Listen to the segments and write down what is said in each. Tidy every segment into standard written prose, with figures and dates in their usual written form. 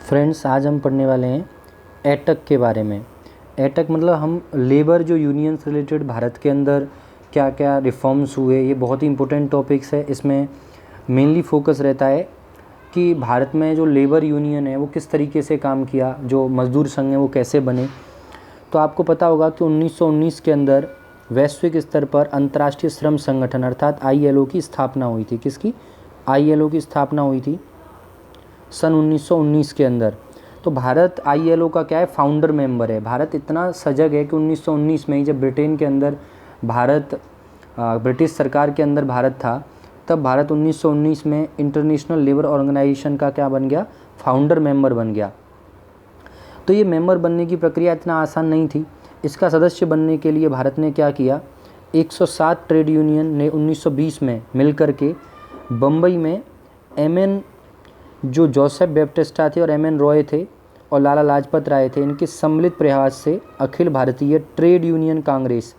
Friends, आज हम पढ़ने वाले हैं एटक के बारे में। एटक मतलब हम लेबर जो यूनियन से रिलेटेड भारत के अंदर क्या क्या रिफॉर्म्स हुए, ये बहुत ही इंपॉर्टेंट टॉपिक्स है। इसमें मेनली फोकस रहता है कि भारत में जो लेबर यूनियन है वो किस तरीके से काम किया, जो मजदूर संघ है वो कैसे बने। तो आपको पता होगा कि 1919 के अंदर वैश्विक स्तर पर अंतर्राष्ट्रीय श्रम संगठन अर्थात ILO की स्थापना हुई थी। किसकी? ILO की स्थापना हुई थी सन 1919 के अंदर। तो भारत ILO का क्या है, फाउंडर मेंबर है। भारत इतना सजग है कि 1919 में ही जब ब्रिटेन के अंदर भारत ब्रिटिश सरकार के अंदर भारत था, तब भारत 1919 में इंटरनेशनल लेबर ऑर्गेनाइजेशन का क्या बन गया, फाउंडर मेंबर बन गया। तो ये मेंबर बनने की प्रक्रिया इतना आसान नहीं थी। इसका सदस्य बनने के लिए भारत ने क्या किया, 107 ट्रेड यूनियन ने 1920 में मिलकर के बम्बई में MN जो जोसेफ बैप्टिस्टा थे और MN रॉय थे और लाला लाजपत राय थे, इनके सम्मिलित प्रयास से अखिल भारतीय ट्रेड यूनियन कांग्रेस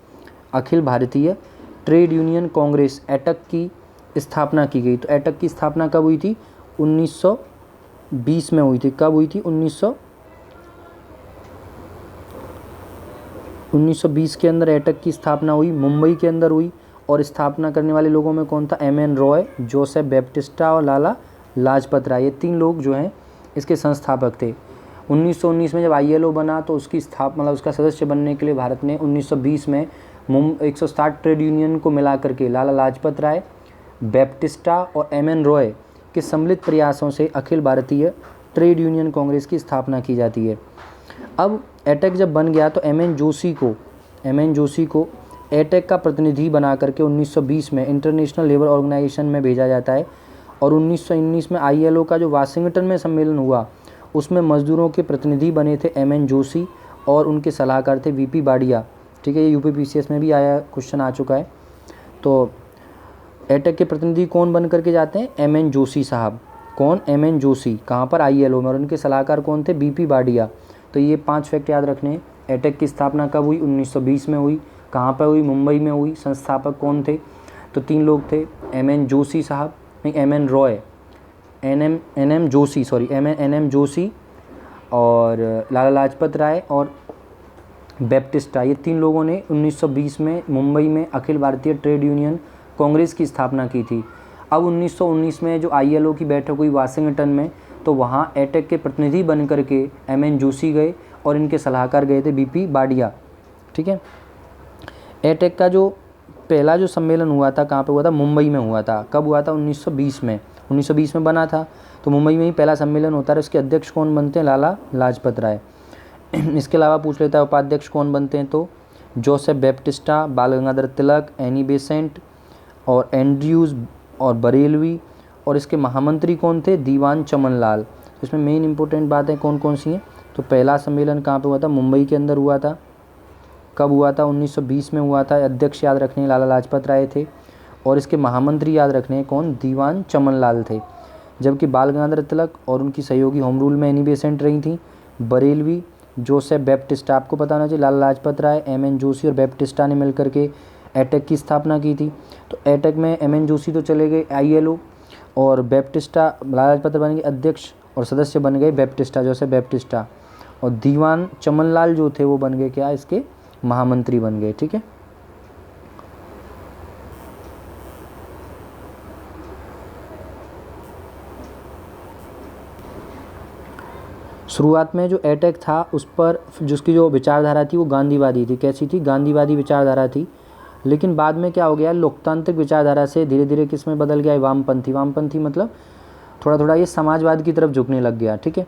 एटक की स्थापना की गई। तो एटक की स्थापना कब हुई थी? 1920 में हुई थी। कब हुई थी? 1920 के अंदर एटक की स्थापना हुई, मुंबई के अंदर हुई। और स्थापना करने वाले लोगों में कौन था? MN रॉय, जोसेफ बैप्टिस्टा और लाला लाजपत राय। ये 3 लोग जो हैं इसके संस्थापक थे। 1919 में जब ILO बना तो उसकी मतलब उसका सदस्य बनने के लिए भारत ने 1920 में 160 ट्रेड यूनियन को मिला करके लाला लाजपत राय, बैप्टिस्टा और MN रॉय के सम्मिलित प्रयासों से अखिल भारतीय ट्रेड यूनियन कांग्रेस की स्थापना की जाती है। अब एटक जब बन गया तो MN जोशी को एटक का प्रतिनिधि बना करके 1920 में इंटरनेशनल लेबर ऑर्गेनाइजेशन में भेजा जाता है। और 1919 में ILO का जो वाशिंगटन में सम्मेलन हुआ, उसमें मजदूरों के प्रतिनिधि बने थे MN जोशी और उनके सलाहकार थे VP बाडिया। ठीक है, ये UPPCS में भी आया, क्वेश्चन आ चुका है। तो एटक के प्रतिनिधि कौन बन करके जाते हैं? MN जोशी साहब। कौन? MN जोशी। कहाँ पर? ILO में। और उनके सलाहकार कौन थे? VP बाडिया। तो ये 5 फैक्ट याद रखने हैं। एटक की स्थापना कब हुई? 1920 में हुई। कहाँ पर हुई? मुंबई में हुई। संस्थापक कौन थे? तो 3 लोग थे, MN जोशी साहब, नहीं MN रॉय, NM जोशी और लाला लाजपत राय और बैप्टिस्टा। ये 3 लोगों ने 1920 में मुंबई में अखिल भारतीय ट्रेड यूनियन कांग्रेस की स्थापना की थी। अब 1919 में जो ILO की बैठक हुई वाशिंगटन में, तो वहाँ एटक के प्रतिनिधि बन करके MN जोशी गए और इनके सलाहकार गए थे VP बाडिया। ठीक है, एटक का जो पहला जो सम्मेलन हुआ था, कहाँ पे हुआ था? मुंबई में हुआ था। कब हुआ था? 1920 में। 1920 में बना था, तो मुंबई में ही पहला सम्मेलन होता है। उसके अध्यक्ष कौन बनते हैं? लाला लाजपत राय। इसके अलावा पूछ लेता है उपाध्यक्ष कौन बनते हैं, तो जोसेफ बैप्टिस्टा, बाल गंगाधर तिलक, एनी बेसेंट और एंड्रयूज़ और बरेलवी। और इसके महामंत्री कौन थे? दीवान चमन लाल। तो इसमें मेन इंपॉर्टेंट बातें कौन कौन सी हैं? तो पहला सम्मेलन कहाँ पे हुआ था? मुंबई के अंदर हुआ था। कब हुआ था? 1920 में हुआ था। अध्यक्ष याद रखने लाला लाजपत राय थे और इसके महामंत्री याद रखने कौन? दीवान चमन लाल थे। जबकि बाल गंगाधर तिलक और उनकी सहयोगी होम रूल में एनी बेसेंट रही थी। बरेलवी, जोसेफ बैप्टिस्टा, आपको पता होना चाहिए, लाला लाजपत राय, MN जोशी और बैप्टिस्टा ने मिलकर के एटक की स्थापना की थी। तो एटक में MN जोशी तो चले गए ILO और बैप्टिस्टा, लाला लाजपत राय बन गए अध्यक्ष और सदस्य बन गए बैप्टिस्टा, जोसेफ बैप्टिस्टा। और दीवान चमन लाल जो थे वो बन गए क्या? इसके महामंत्री बन गए। ठीक है, शुरुआत में जो एटक था उस पर जिसकी जो विचारधारा थी वो गांधीवादी थी। कैसी थी? गांधीवादी विचारधारा थी। लेकिन बाद में क्या हो गया, लोकतांत्रिक विचारधारा से धीरे धीरे किस में बदल गया? वामपंथी मतलब थोड़ा थोड़ा ये समाजवाद की तरफ झुकने लग गया। ठीक है,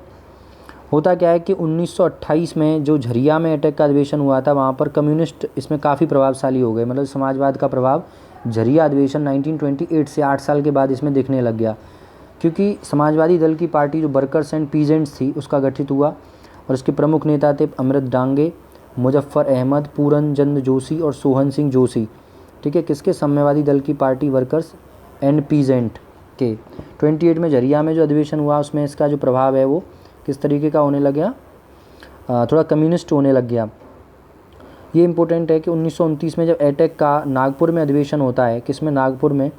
होता क्या है कि 1928 में जो झरिया में एटक का अधिवेशन हुआ था, वहाँ पर कम्युनिस्ट इसमें काफ़ी प्रभावशाली हो गए। मतलब समाजवाद का प्रभाव झरिया अधिवेशन 1928 से 8 साल के बाद इसमें दिखने लग गया, क्योंकि समाजवादी दल की पार्टी जो वर्कर्स एंड पीजेंट्स थी उसका गठित हुआ और इसके प्रमुख नेता थे अमृत डांगे, मुजफ्फर अहमद, पूरन चंद जोशी और सोहन सिंह जोशी। ठीक है, किसके? साम्यवादी दल की पार्टी वर्कर्स एंड पीजेंट के। 28 में झरिया में जो अधिवेशन हुआ उसमें इसका जो प्रभाव है वो किस तरीके का होने लग गया? थोड़ा कम्युनिस्ट होने लग गया। ये इंपॉर्टेंट है कि 1929 में जब एटक का नागपुर में अधिवेशन होता है, किस में? नागपुर में,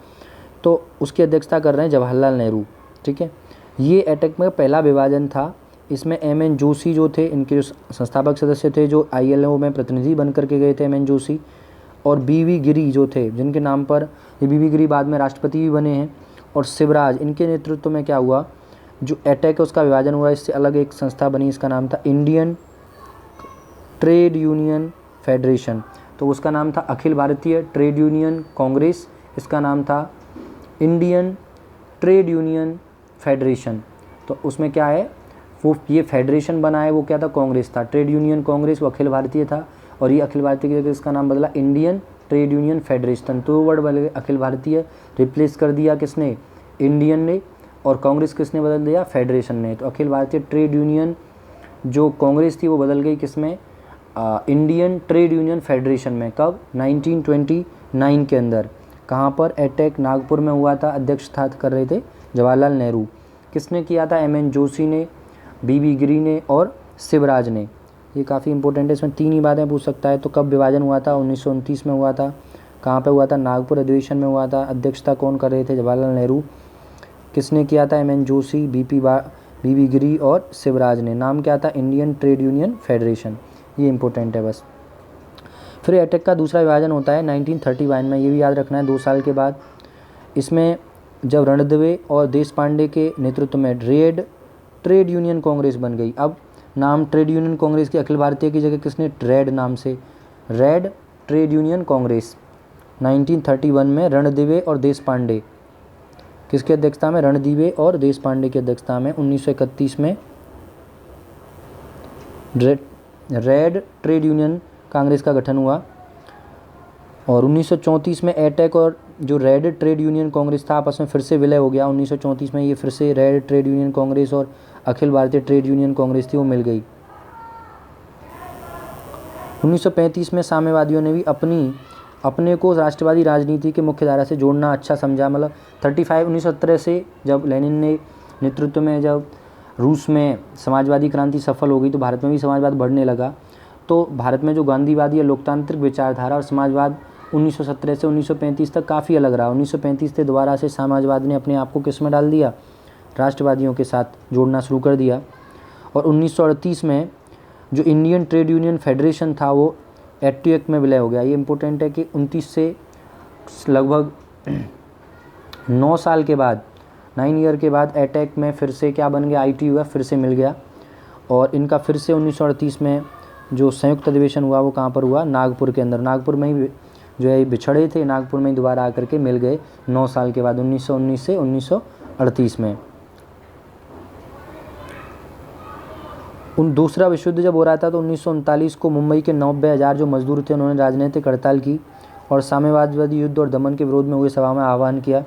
तो उसकी अध्यक्षता कर रहे हैं जवाहरलाल नेहरू। ठीक है, ये एटक में पहला विभाजन था इसमें एम.एन. जोशी जो थे, इनके जो संस्थापक सदस्य थे, जो ILO में प्रतिनिधि बन करके गए थे एम.एन. जोशी, और B.V. गिरी जो थे, जिनके नाम पर ये B.V. गिरी बाद में राष्ट्रपति भी बने हैं, और शिवराज, इनके नेतृत्व में क्या हुआ, जो एटेक है उसका विभाजन हुआ, इससे अलग एक संस्था बनी, इसका नाम था इंडियन ट्रेड यूनियन फेडरेशन। तो उसका नाम था अखिल भारतीय ट्रेड यूनियन कांग्रेस, इसका नाम था इंडियन ट्रेड यूनियन फेडरेशन। तो उसमें क्या है, वो ये फेडरेशन बना है, वो क्या था, कांग्रेस था। ट्रेड यूनियन कांग्रेस वो अखिल भारतीय था, और ये अखिल भारतीय की जगह इसका नाम बदला इंडियन ट्रेड यूनियन फेडरेशन। तो वर्ड बदल अखिल भारतीय रिप्लेस कर दिया किसने, इंडियन ने, और कांग्रेस किसने बदल दिया, फेडरेशन ने। तो अखिल भारतीय ट्रेड यूनियन जो कांग्रेस थी वो बदल गई किसमें, इंडियन ट्रेड यूनियन फेडरेशन में। कब, 1929 के अंदर। कहाँ पर, एटेक नागपुर में हुआ था, अध्यक्षता कर रहे थे जवाहरलाल नेहरू। किसने किया था, एम.एन. जोशी ने, B.V. गिरी ने और शिवराज ने। ये काफ़ी इंपॉर्टेंट है, इसमें 3 ही बातें पूछ सकता है। तो कब विभाजन हुआ था, 1929 में हुआ था। कहाँ पे हुआ था, नागपुर अधिवेशन में हुआ था। अध्यक्षता कौन कर रहे थे, जवाहरलाल नेहरू। किसने किया था, एम.एन. जोशी, B.V. गिरी और शिवराज ने। नाम क्या था, इंडियन ट्रेड यूनियन फेडरेशन। ये इंपॉर्टेंट है बस। फिर एटेक का दूसरा विभाजन होता है 1931 में, ये भी याद रखना है, 2 साल के बाद। इसमें जब रणदिवे और देश पांडे के नेतृत्व में रेड ट्रेड यूनियन कांग्रेस बन गई। अब नाम ट्रेड यूनियन कांग्रेस की अखिल भारतीय की जगह किसने, रेड नाम से, रेड ट्रेड यूनियन कांग्रेस। 1931 में रणदिवे और देश पांडे किसकी अध्यक्षता में, रणदिवे और देश पांडे की अध्यक्षता में। 1931 में रेड ट्रेड यूनियन कांग्रेस का गठन हुआ, और 1934 में एटेक और जो रेड ट्रेड यूनियन कांग्रेस था आपस में फिर से विलय हो गया। 1934 में ये फिर से रेड ट्रेड यूनियन कांग्रेस और अखिल भारतीय ट्रेड यूनियन कांग्रेस थी, वो मिल गई। 1935 में साम्यवादियों ने भी अपने को राष्ट्रवादी राजनीति के मुख्य धारा से जोड़ना अच्छा समझा। मतलब 1917 से जब लेनिन ने नेतृत्व में जब रूस में समाजवादी क्रांति सफल हो गई, तो भारत में भी समाजवाद बढ़ने लगा। तो भारत में जो गांधीवादी या लोकतांत्रिक विचारधारा और समाजवाद 1917 से 1935 तक काफ़ी अलग रहा। 1935 से दोबारा से समाजवाद ने अपने आप को किस में डाल दिया, राष्ट्रवादियों के साथ जोड़ना शुरू कर दिया। और 1938 में जो इंडियन ट्रेड यूनियन फेडरेशन था वो एटेक में विलय हो गया। ये इंपॉर्टेंट है कि 29 से लगभग 9 साल के बाद, 9 ईयर के बाद एटेक में फिर से क्या बन गया, ITUF फिर से मिल गया। और इनका फिर से 1938 में जो संयुक्त अधिवेशन हुआ वो कहाँ पर हुआ, नागपुर के अंदर। नागपुर में ही जो है बिछड़े थे, नागपुर में ही दोबारा आकर के मिल गए 9 साल के बाद, 1919 से 1938 में। दूसरा विश्व युद्ध जब हो रहा था तो 1939 को मुंबई के 90,000 जो मजदूर थे उन्होंने राजनीतिक हड़ताल की और साम्यवादी युद्ध और दमन के विरोध में हुए सभा में आह्वान किया।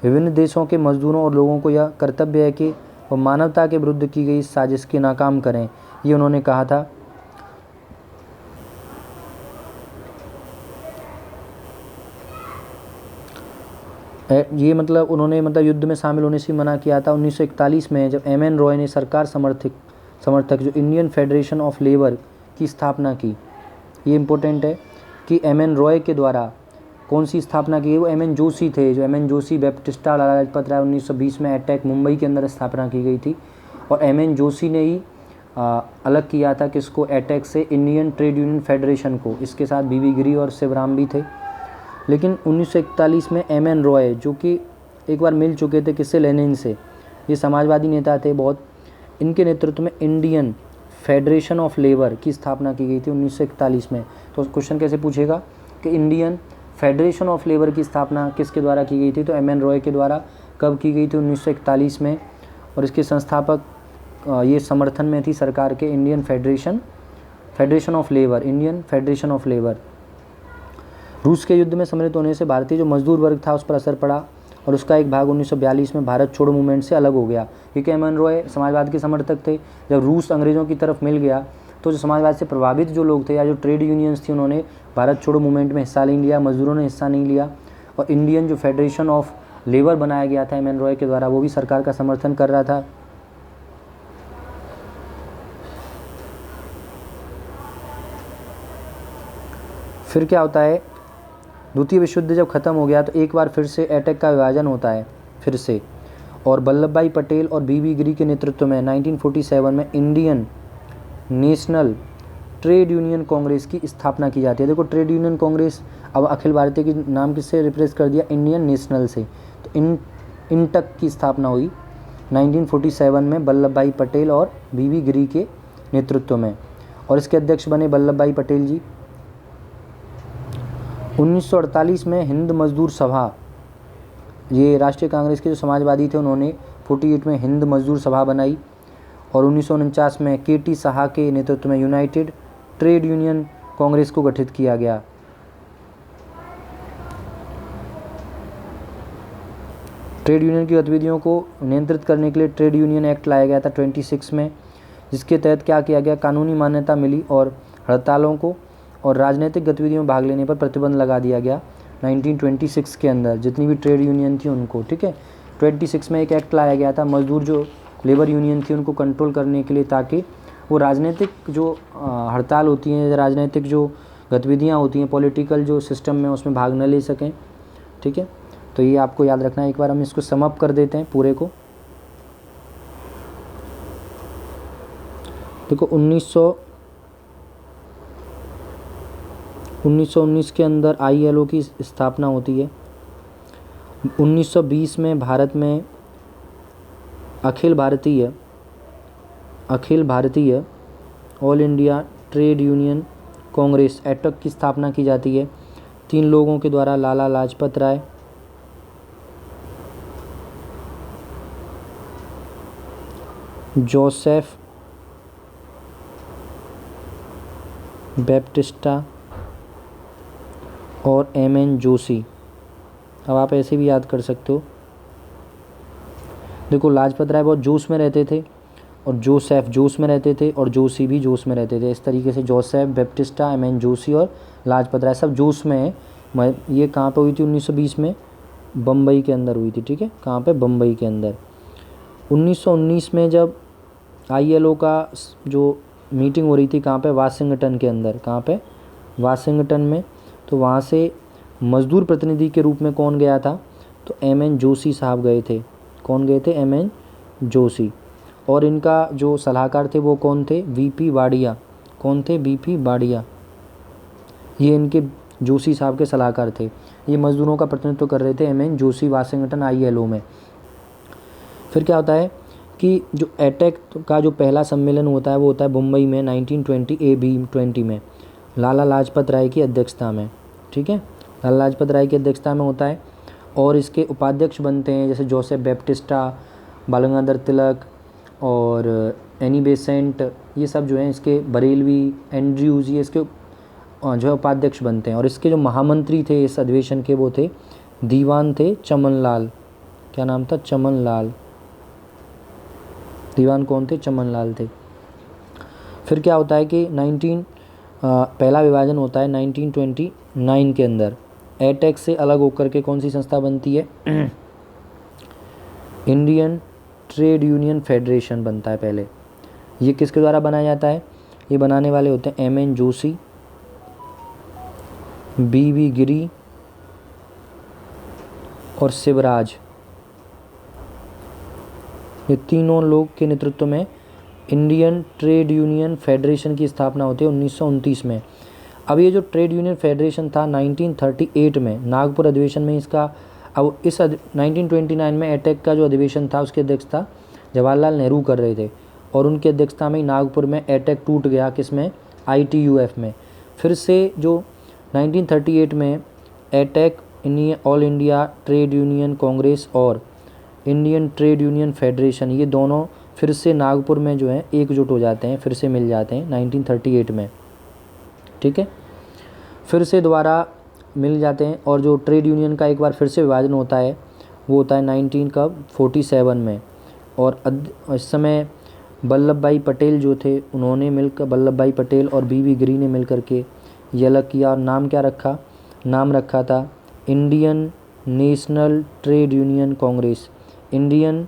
विभिन्न देशों के मजदूरों और लोगों को यह कर्तव्य है कि वह मानवता के विरुद्ध की गई साजिश की नाकाम करें, ये उन्होंने कहा था। ये मतलब उन्होंने युद्ध में शामिल होने से मना किया था। 1941 में जब M.N. रॉय ने सरकार समर्थक जो इंडियन फेडरेशन ऑफ लेबर की स्थापना की। ये इम्पोर्टेंट है कि M.N. रॉय के द्वारा कौन सी स्थापना की, वो M.N. जोशी थे। जो M.N. जोशी बैप्टिस्टा लाला लाजपत राय 1920 में एटेक मुंबई के अंदर स्थापना की गई थी, और M.N. जोशी ने ही अलग किया था किसको, एटेक से इंडियन ट्रेड यूनियन फेडरेशन को। इसके साथ B.V. गिरी और शिवराम भी थे। लेकिन 1941 में M.N. रॉय जो कि एक बार मिल चुके थे किससे, लेनिन से, ये समाजवादी नेता थे बहुत, इनके नेतृत्व में इंडियन फेडरेशन ऑफ लेबर की स्थापना की गई थी 1941 में। तो क्वेश्चन कैसे पूछेगा कि इंडियन फेडरेशन ऑफ लेबर की स्थापना किसके द्वारा की गई थी, तो M.N. रॉय के द्वारा। कब की गई थी, 1941 में। और इसके संस्थापक ये समर्थन में थी सरकार के, Indian federation of labour, Indian federation of labour. रूस के युद्ध में सम्मिलित होने से भारतीय जो मजदूर वर्ग था उस पर असर पड़ा, और उसका एक भाग 1942 में भारत छोड़ो मूवमेंट से अलग हो गया, क्योंकि M.N. रॉय समाजवाद के समर्थक थे। जब रूस अंग्रेज़ों की तरफ मिल गया तो जो समाजवाद से प्रभावित जो लोग थे या जो ट्रेड यूनियंस थी उन्होंने भारत छोड़ो मूवमेंट में हिस्सा नहीं लिया, मजदूरों ने हिस्सा नहीं लिया। और इंडियन जो फेडरेशन ऑफ लेबर बनाया गया था M.N. रॉय के द्वारा, वो भी सरकार का समर्थन कर रहा था। फिर क्या होता है, द्वितीय विश्व युद्ध जब ख़त्म हो गया तो एक बार फिर से एटेक का विभाजन होता है फिर से, और वल्लभ भाई पटेल और बीबी गिरी के नेतृत्व में 1947 में Indian national trade union Congress की स्थापना की जाती है। देखो ट्रेड यूनियन कांग्रेस अब अखिल भारतीय के नाम किससे रिप्लेस कर दिया, इंडियन नेशनल से। तो इंटक की स्थापना हुई 1947 में वल्लभ भाई पटेल और बीबी गिरी के नेतृत्व में, और इसके अध्यक्ष बने वल्लभ भाई पटेल जी। 1948 में हिंद मजदूर सभा, ये राष्ट्रीय कांग्रेस के जो समाजवादी थे उन्होंने 48 में हिंद मजदूर सभा बनाई, और 1949 में के.टी. साहा के नेतृत्व में यूनाइटेड ट्रेड यूनियन कांग्रेस को गठित किया गया। ट्रेड यूनियन की गतिविधियों को नियंत्रित करने के लिए ट्रेड यूनियन एक्ट लाया गया था 26 में, जिसके तहत क्या किया गया, कानूनी मान्यता मिली और हड़तालों को और राजनीतिक गतिविधियों में भाग लेने पर प्रतिबंध लगा दिया गया 1926 के अंदर, जितनी भी ट्रेड यूनियन थी उनको। ठीक है, 26 में एक एक्ट लाया गया था मजदूर जो लेबर यूनियन थी उनको कंट्रोल करने के लिए, ताकि वो राजनीतिक जो हड़ताल होती हैं, राजनीतिक जो गतिविधियाँ होती हैं, पॉलिटिकल जो सिस्टम में उसमें भाग न ले सकें। ठीक है, तो ये आपको याद रखना है। एक बार हम इसको सम अप कर देते हैं पूरे को। देखो 1919 के अंदर ILO की स्थापना होती है। 1920 में भारत में Akhil Bharatiya all India trade union Congress AITUC की स्थापना की जाती है 3 लोगों के द्वारा, लाला लाजपत राय, जोसेफ बैप्टिस्टा और M.N. जोशी। अब आप ऐसे भी याद कर सकते हो। देखो लाजपत राय बहुत जोश में रहते थे, और जोसेफ जोश में रहते थे, और जोशी भी जोश में रहते थे। इस तरीके से जोसेफ बैप्टिस्टा, M.N. जोशी और लाजपत राय सब जोश में हैं। ये कहाँ पे हुई थी 1920 में, बम्बई के अंदर हुई थी। ठीक है, कहाँ पे, बम्बई के अंदर। 1919 में जब ILO का जो मीटिंग हो रही थी कहाँ पे, वाशिंगटन के अंदर। कहाँ पे, वाशिंगटन में। तो वहाँ से मजदूर प्रतिनिधि के रूप में कौन गया था, तो M.N. जोशी साहब गए थे। कौन गए थे, M.N. जोशी। और इनका जो सलाहकार थे वो कौन थे, V.P. वाडिया। कौन थे, V.P. वाडिया। ये इनके जोशी साहब के सलाहकार थे। ये मजदूरों का प्रतिनिधित्व कर रहे थे M.N. जोशी वाशिंगटन ILO में। फिर क्या होता है कि जो एटेक का जो पहला सम्मेलन होता है वो होता है मुंबई में 1920 AB20 में, लाला लाजपत राय की अध्यक्षता में। ठीक है, लाला लाजपत राय की अध्यक्षता में होता है, और इसके उपाध्यक्ष बनते हैं जैसे जोसेफ बैप्टिस्टा, बाल गंगाधर तिलक और एनी बेसेंट, ये सब जो हैं इसके, बरेलवी, एंड्रयूज़, ये इसके जो है उपाध्यक्ष बनते हैं। और इसके जो महामंत्री थे इस अधिवेशन के, वो थे दीवान थे चमन लाल। क्या नाम था, चमन लाल। दीवान कौन थे, चमन लाल थे। फिर क्या होता है कि पहला विभाजन होता है 1929 के अंदर। एटेक से अलग होकर के कौन सी संस्था बनती है, इंडियन ट्रेड यूनियन फेडरेशन बनता है पहले। ये किसके द्वारा बनाया जाता है, ये बनाने वाले होते हैं M.N. जोशी, B.V. गिरी और शिवराज। ये तीनों लोग के नेतृत्व में इंडियन ट्रेड यूनियन फेडरेशन की स्थापना होती है 1929 में। अब ये जो ट्रेड यूनियन फेडरेशन था 1938 में नागपुर अधिवेशन में इसका, अब इस 1929 में एटेक का जो अधिवेशन था उसकी अध्यक्षता जवाहरलाल नेहरू कर रहे थे, और उनकी अध्यक्षता में नागपुर में एटेक टूट गया। किसमें, ITUF में। फिर से जो 1938 में AITUC, all India trade union congress और इंडियन ट्रेड यूनियन फेडरेशन, ये दोनों फिर से नागपुर में जो है एकजुट हो जाते हैं, फिर से मिल जाते हैं 1938 में। ठीक है, फिर से दोबारा मिल जाते हैं, और जो ट्रेड यूनियन का एक बार फिर से विभाजन होता है वो होता है 1947 में। और इस समय वल्लभ भाई पटेल जो थे उन्होंने मिलकर, वल्लभ भाई पटेल और B.V. गिरी ने मिल करके ये अलग किया, और नाम क्या रखा, नाम रखा था Indian national trade union Congress. Indian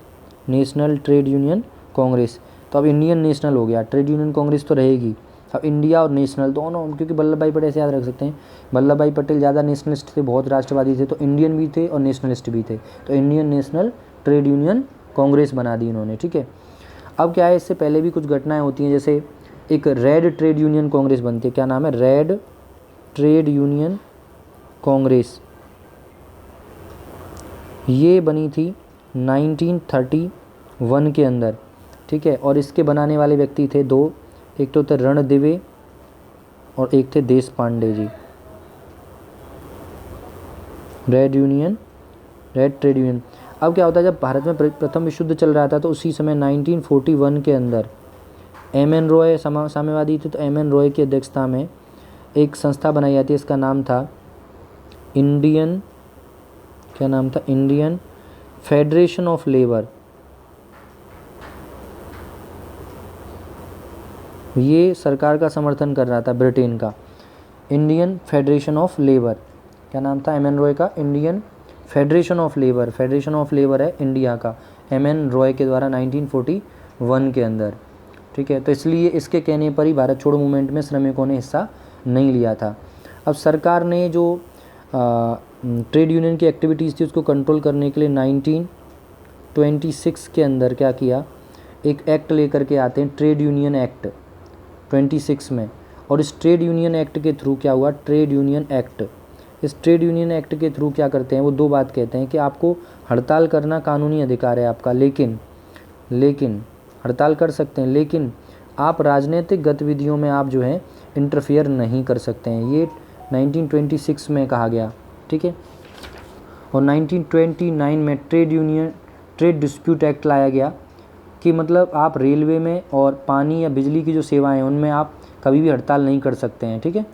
national trade union Congress. तो अब इंडियन नेशनल हो गया, ट्रेड यूनियन कांग्रेस तो रहेगी, अब इंडिया और नेशनल दोनों, क्योंकि वल्लभ भाई पटेल ऐसे याद रख सकते हैं, वल्लभ भाई पटेल ज़्यादा नेशनलिस्ट थे, बहुत राष्ट्रवादी थे, तो इंडियन भी थे और नेशनलिस्ट भी थे। तो Indian national trade union Congress बना दी इन्होंने, ठीक है। अब क्या है, इससे पहले भी कुछ घटनाएं होती हैं, जैसे एक रेड ट्रेड यूनियन कांग्रेस बनती है, क्या नाम है, रेड ट्रेड यूनियन कांग्रेस, ये बनी थी 1931 के अंदर, ठीक है। और इसके बनाने वाले व्यक्ति थे दो, एक तो थे रणदिवे और एक थे Deshpande ji. Red trade union. अब क्या होता है, जब भारत में प्रथम विश्व युद्ध चल रहा था तो उसी समय 1941 के अंदर एम.एन. रॉय साम्यवादी थे, तो एम.एन. रॉय की अध्यक्षता में एक संस्था बनाई जाती है, इसका नाम था इंडियन फेडरेशन ऑफ लेबर। ये सरकार का समर्थन कर रहा था, ब्रिटेन का। इंडियन फेडरेशन ऑफ लेबर, क्या नाम था एम.एन. रॉय का, Indian federation of labour, federation of labour है इंडिया का, एम.एन. रॉय के द्वारा 1941 के अंदर, ठीक है। तो इसलिए इसके कहने पर ही भारत छोड़ो मूवमेंट में श्रमिकों ने हिस्सा नहीं लिया था। अब सरकार ने जो ट्रेड यूनियन की एक्टिविटीज़ थी उसको कंट्रोल करने के लिए 1926 के अंदर क्या किया, एक एक्ट लेकर के आते हैं, ट्रेड यूनियन एक्ट 26 में। और इस ट्रेड यूनियन एक्ट के थ्रू क्या हुआ, ट्रेड यूनियन एक्ट, इस ट्रेड यूनियन एक्ट के थ्रू क्या करते हैं, वो दो बात कहते हैं कि आपको हड़ताल करना कानूनी अधिकार है आपका, लेकिन हड़ताल कर सकते हैं, लेकिन आप राजनीतिक गतिविधियों में आप जो है इंटरफेयर नहीं कर सकते हैं। ये 1926 में कहा गया, ठीक है। और 1929 में ट्रेड डिस्प्यूट एक्ट लाया गया कि मतलब आप रेलवे में और पानी या बिजली की जो सेवाएं हैं उनमें आप कभी भी हड़ताल नहीं कर सकते हैं, ठीक है।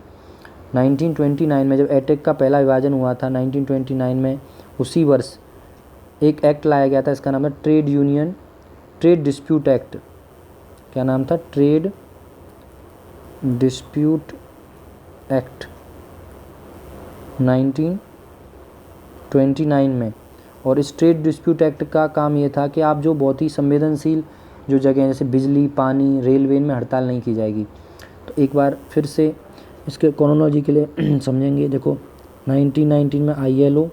1929 में जब एटेक का पहला विभाजन हुआ था 1929 में, उसी वर्ष एक एक्ट लाया गया था, इसका नाम है ट्रेड डिस्प्यूट एक्ट। क्या नाम था, ट्रेड डिस्प्यूट एक्ट 1929 में। और इस ट्रेड डिस्प्यूट एक्ट का काम ये था कि आप जो बहुत ही संवेदनशील जो जगह जैसे बिजली, पानी, रेलवे में हड़ताल नहीं की जाएगी। तो एक बार फिर से इसके क्रोनोलॉजी के लिए समझेंगे। देखो 1919 में ILO,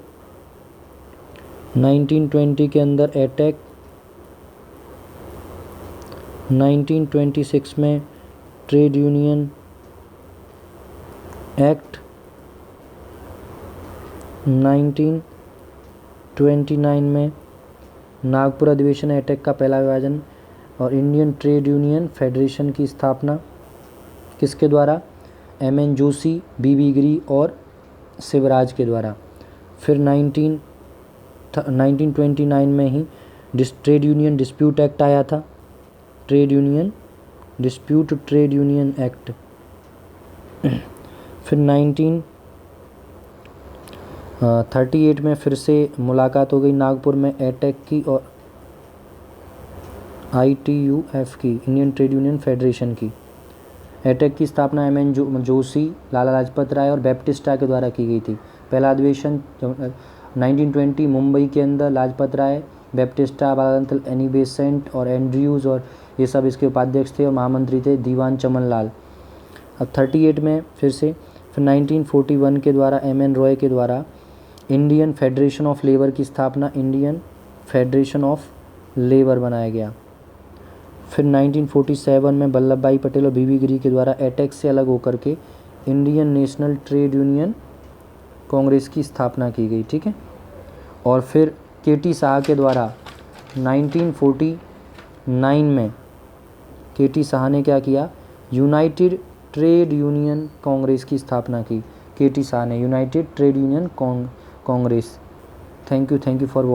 1920 के अंदर एटेक, 1926 में ट्रेड यूनियन एक्ट, 1929 में नागपुर अधिवेशन एटेक का पहला विभाजन और इंडियन ट्रेड यूनियन फेडरेशन की स्थापना किसके द्वारा, M.N. जोशी, B.B. गिरी और शिवराज के द्वारा। फिर 1929 में ही ट्रेड यूनियन डिस्प्यूट एक्ट आया था, ट्रेड यूनियन एक्ट। फिर 1938 में फिर से मुलाकात हो गई नागपुर में एटेक की और ITUF की, इंडियन ट्रेड यूनियन फेडरेशन की। एटेक की स्थापना M.N. जोशी, लाला लाजपत राय और बैप्टिस्टा के द्वारा की गई थी। पहला अधिवेशन 1920 मुंबई के अंदर, Lajpat Rai, Baptista, बालादल, Annie Besant और एंड्रयूज़ और ये सब इसके उपाध्यक्ष थे और महामंत्री थे दीवान चमन लाल। अब 38 में फिर 1941 के द्वारा M.N. रॉय के द्वारा इंडियन फेडरेशन ऑफ लेबर की स्थापना, इंडियन फेडरेशन ऑफ लेबर बनाया गया। फिर 1947 में वल्लभ भाई पटेल और B.B. गिरी के द्वारा एटेक से अलग होकर के Indian national trade union Congress की स्थापना की गई, ठीक है। और फिर K.T. शाह के द्वारा 1949 में K.T. शाह ने क्या किया, यूनाइटेड ट्रेड यूनियन कांग्रेस की स्थापना की। K.T. शाह ने United trade union Congress. Thank you for